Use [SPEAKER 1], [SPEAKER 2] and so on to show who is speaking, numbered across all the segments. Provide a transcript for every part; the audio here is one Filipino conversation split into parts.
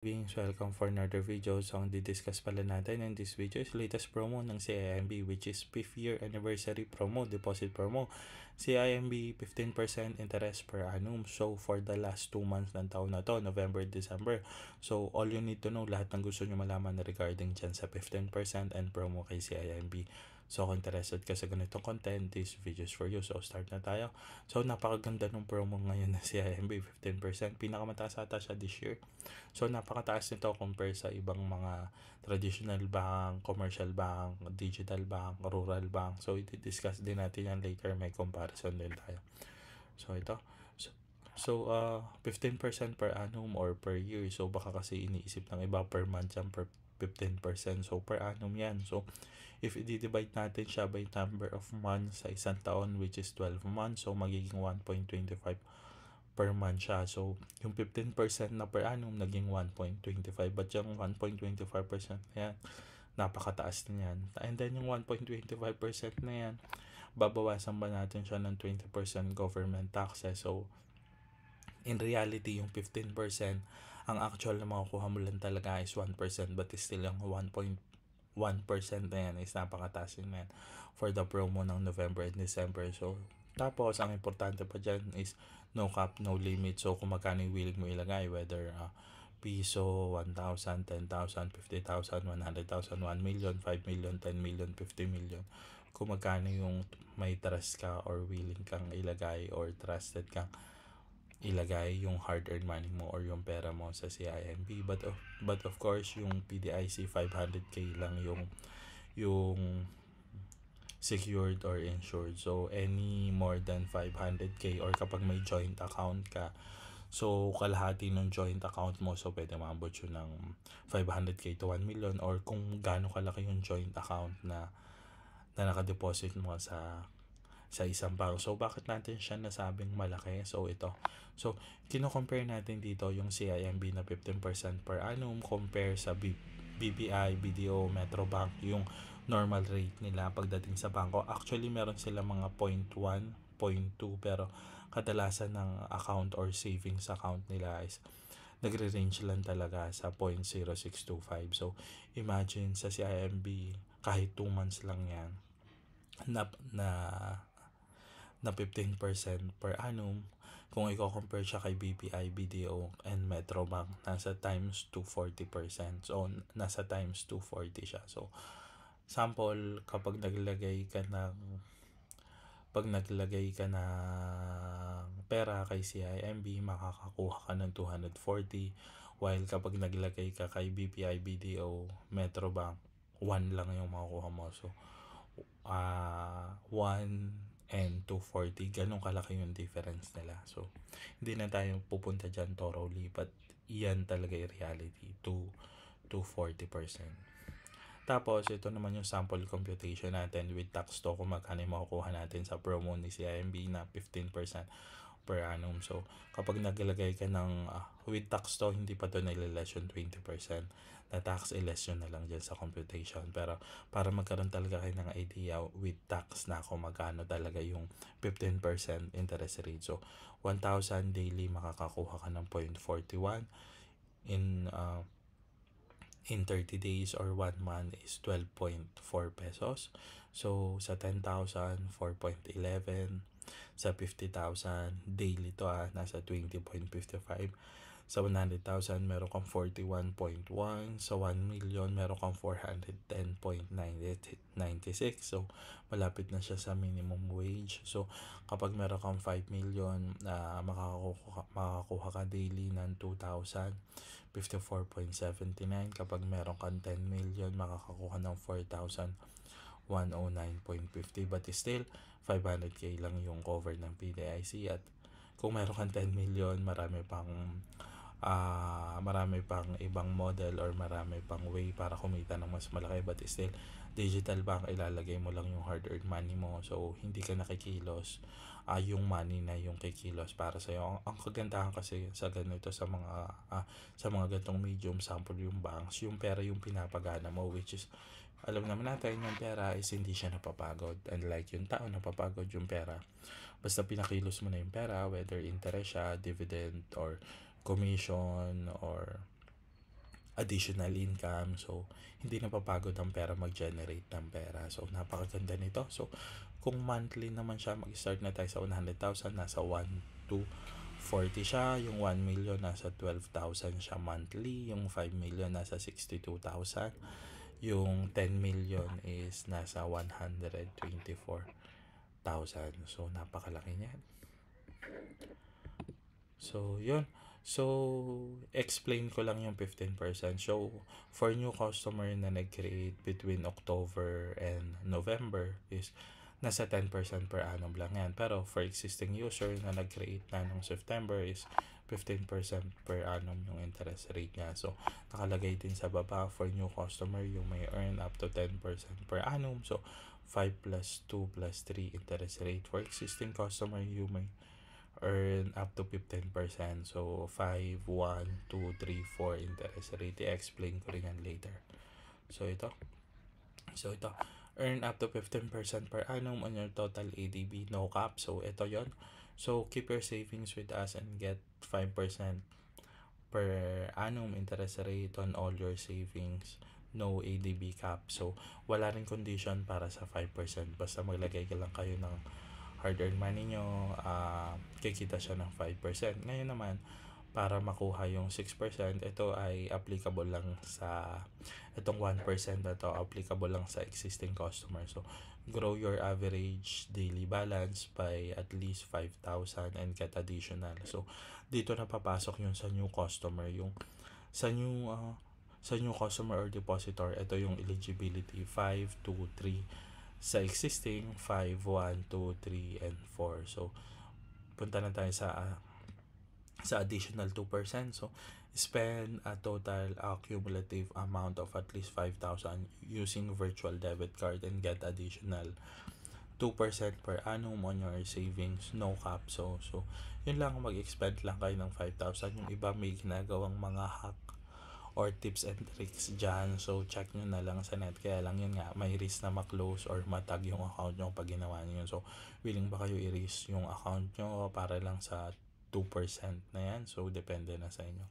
[SPEAKER 1] Beings, welcome for another video. So, ang didiscuss pala natin in this video is latest promo ng CIMB, which is 5th year anniversary promo, deposit promo. CIMB 15% interest per annum. So, for the last 2 months ng taon na to, November, December. So, all you need to know, lahat ng gusto nyo malaman regarding dyan sa 15% and promo kay CIMB. So, kung interested ka sa ganitong content, this video is for you. So, start na tayo. So, napakaganda ng promo ngayon na CIMB, 15%. Pinakamataas ata siya this year. So, napakataas nito compare sa ibang mga traditional bank, commercial bank, digital bank, rural bank. So, i-discuss din natin yan later. May comparison din tayo. So, ito. So, 15% per annum or per year. So, baka kasi iniisip ng iba per month yan, per 15%. So, per annum yan. So, if i-divide natin siya by number of months sa isang taon, which is 12 months, so magiging 1.25 per month siya. So, yung 15% na per annum, naging 1.25. But yung 1.25% na yan, napakataas na yan. And then, yung 1.25% na yan, babawasan ba natin siya ng 20% government taxes. So, in reality, yung 15%, ang actual na makukuha mo lang talaga is 1%, but still yung 1% na yan is napakataas na yan for the promo ng November and December. So, tapos, ang importante pa dyan is no cap, no limit. So, kung magkano yung willing mo ilagay, whether piso, 1,000, 10,000, 50,000, 100,000, 1 million, 5 million, 10 million, 50 million. Kung magkano yung may trust ka or willing kang ilagay or trusted kang ilagay yung hard-earned money mo or yung pera mo sa CIMB. But of course, yung PDIC 500k lang yung secured or insured. So, any more than 500k or kapag may joint account ka, so kalahati ng joint account mo, so pwede maabot yun ng 500k to 1 million or kung gaano kalaki yung joint account na nakadeposit mo sa isang bank. So, bakit natin siya nasabing malaki? So, ito. So, kino-compare natin dito yung CIMB na 15% per annum compare sa BPI, BDO, Metrobank, yung normal rate nila pagdating sa bangko. Actually, meron sila mga 0.1, 0.2, pero kadalasan ng account or savings account nila is nagre-range lang talaga sa 0.0625. So, imagine sa CIMB, kahit 2 months lang yan, na 15% per annum. Kung i-compare siya kay BPI, BDO, and Metrobank, nasa times 240%. So, nasa times 240 siya. So, sample, pag naglagay ka ng pera kay CIMB, makakakuha ka ng 240. While kapag naglagay ka kay BPI, BDO, Metrobank, 1 lang yung makukuha mo. So, 1 and 240, ganun kalaki yung difference nila. So, hindi na tayo pupunta dyan thoroughly, but iyan talaga yung reality, 240%. Tapos, ito naman yung sample computation natin with tax to kung magkano yung makukuha natin sa promo ni CIMB na 15% per annum. So, kapag naglagay ka ng with tax to, hindi pa to nililess yung 20%. Na tax i-less yun na lang dyan sa computation. Pero, para magkaroon talaga kayo ng idea with tax na kung magkano talaga yung 15% interest rate. So, 1,000 daily makakakuha ka ng 0.41 in 30 days or 1 month is 12.4 pesos. So, sa 10,000, 4.11. Sa 50,000, daily to nasa 20.55. Sa 100,000, meron kang 41.1. Sa 1 million, meron kang 410.96. So, malapit na siya sa minimum wage. So, kapag meron kang 5 million, makakakuha ka daily ng 2,054.79. Kapag meron kang 10 million, makakakuha ng 4,109.50. But still, 500k lang yung cover ng PDIC. At kung meron kang 10 million, marami pang ibang model or marami pang way para kumita ng mas malaki. But still, digital bank, ilalagay mo lang yung hard-earned money mo. So, hindi ka nakikilos. Yung money na yung kikilos para sa'yo. Ang kagandahan kasi sa ganito, sa mga gantong medium sample yung banks, yung pera yung pinapagana mo, which is, alam naman natin, yung pera is hindi siya napapagod. Unlike yung tao, napapagod yung pera. Basta pinakilos mo na yung pera, whether interest siya, dividend, or commission, or additional income. So, hindi napapagod ang pera mag-generate ng pera. So, napakaganda nito. So, kung monthly naman siya, mag-start na tayo sa 100,000, nasa 1 to 40 siya. Yung 1 million, nasa 12,000 siya monthly. Yung 5 million, nasa 62,000. Yung 10 million is nasa 124,000. So, napakalaki niyan. So, yun. So, explain ko lang yung 15%. So, for new customer na nag-create between October and November is nasa 10% per annum lang yan. Pero for existing user na nag-create na noong September is 15% per annum yung interest rate niya. So, nakalagay din sa baba for new customer yung may earn up to 10% per annum. So, 5 plus 2 plus 3 interest rate. For existing customer, you may earn up to 15%. So, 5, 1, 2, 3, 4 interest rate. I-explain ko rin yan later. So, ito. Earn up to 15% per annum on your total ADB, no cap. So, ito yon. So, keep your savings with us and get 5% per annum interest rate on all your savings. No ADB cap. So, wala rin condition para sa 5%. Basta maglagay ka lang kayo ng hard-earned money nyo, kikita siya ng 5%. Ngayon naman, para makuha yung 6%, ito ay applicable lang sa, itong 1% na to, applicable lang sa existing customer. So, grow your average daily balance by at least 5,000 and get additional. So, dito na papasok yung sa new customer. Yung sa new customer or depositor, ito yung eligibility 5, 2, 3. Sa existing 5, 1, 2, 3, and 4. So, punta na tayo sa additional 2%. So, spend a total cumulative amount of at least 5,000 using virtual debit card and get additional 2% per annum on your savings, no cap. So yun lang, mag-expend lang kayo ng 5,000. Yung iba may ginagawang mga hack or tips and tricks dyan. So, check nyo na lang sa net. Kaya lang yun nga, may risk na ma-close or matag yung account nyo pag ginawa nyo yun. So, willing ba kayo i-risk yung account nyo para lang sa 2% na yan? So, depende na sa inyo.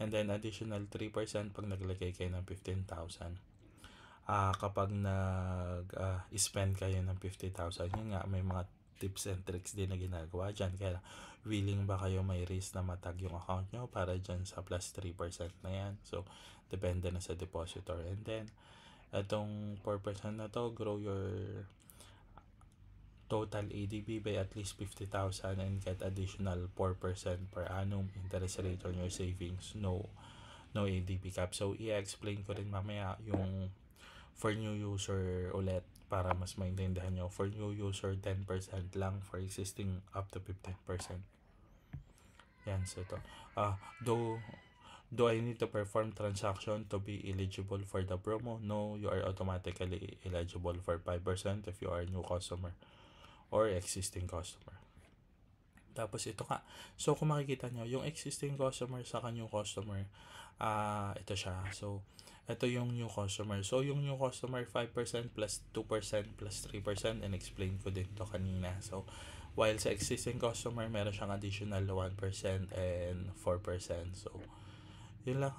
[SPEAKER 1] And then, additional 3% pag naglagay kayo ng 15,000. Kapag nag-spend kayo ng 50,000, yun nga, may mga tips and tricks din na ginagawa dyan. Kaya willing ba kayo may risk na matag yung account nyo para dyan sa plus 3% na yan. So, depende na sa depositor. And then, itong 4% na to, grow your total ADB by at least 50,000 and get additional 4% per annum interest rate on your savings. No ADB cap. So, i-explain ko rin mamaya yung for new user ulit para mas maintindihan nyo. For new user, 10% lang. For existing, up to 15%. Yan, so ito. Do I need to perform transaction to be eligible for the promo? No, you are automatically eligible for 5% if you are a new customer or existing customer. Tapos ito ka. So, kung makikita nyo, yung existing customer sa new customer, ito siya. So, ito yung new customer. So, yung new customer, 5% plus 2% plus 3%, and explain ko din to kanina. So, while sa existing customer, meron siyang additional 1% and 4%. So, yun lang,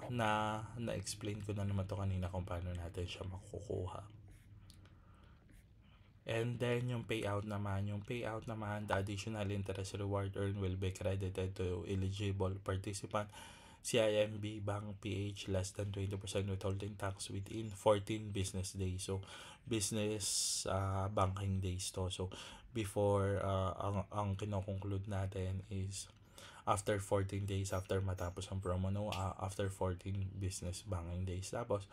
[SPEAKER 1] na-explain ko na naman to kanina kung paano natin siya makukuha. And then, yung payout naman, the additional interest reward earned will be credited to eligible participant. CIMB Bank PH less than 20% withholding tax within 14 business days. So, business banking days to. So, before, ang kinokonclude natin is after 14 days after matapos ang promo, no? After 14 business banking days. Tapos,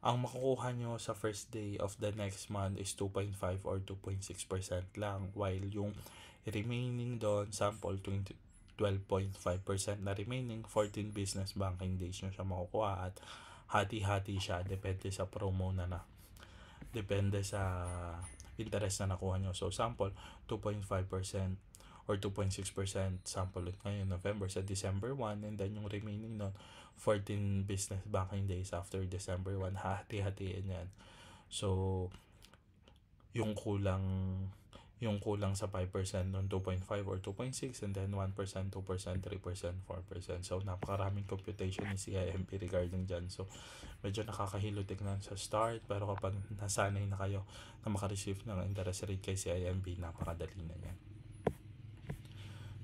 [SPEAKER 1] ang makukuha nyo sa first day of the next month is 2.5 or 2.6% lang, while yung remaining doon, sample 12.5% na remaining, 14 business banking days nyo siya makukuha at hati-hati siya, depende sa promo depende sa interest na nakuha nyo. So, sample 2.5% or 2.6% sample ngayon November sa December 1, and then yung remaining nun 14 business banking days after December 1, hati-hatiin yan. So, yung kulang yung kulang sa 5% nun 2.5 or 2.6, and then 1%, 2%, 3%, 4%. So napakaraming computation ni CIMB regarding dyan. So medyo nakakahilo tignan sa start, pero kapag nasanay na kayo na makareceive ng interest rate kay CIMB, napakadali na yan.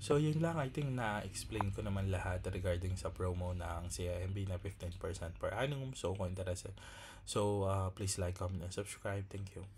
[SPEAKER 1] So yun lang, I think na-explain ko naman lahat regarding sa promo ng CIMB na 15% per annum. So kung interested, so please like, comment, and subscribe. Thank you.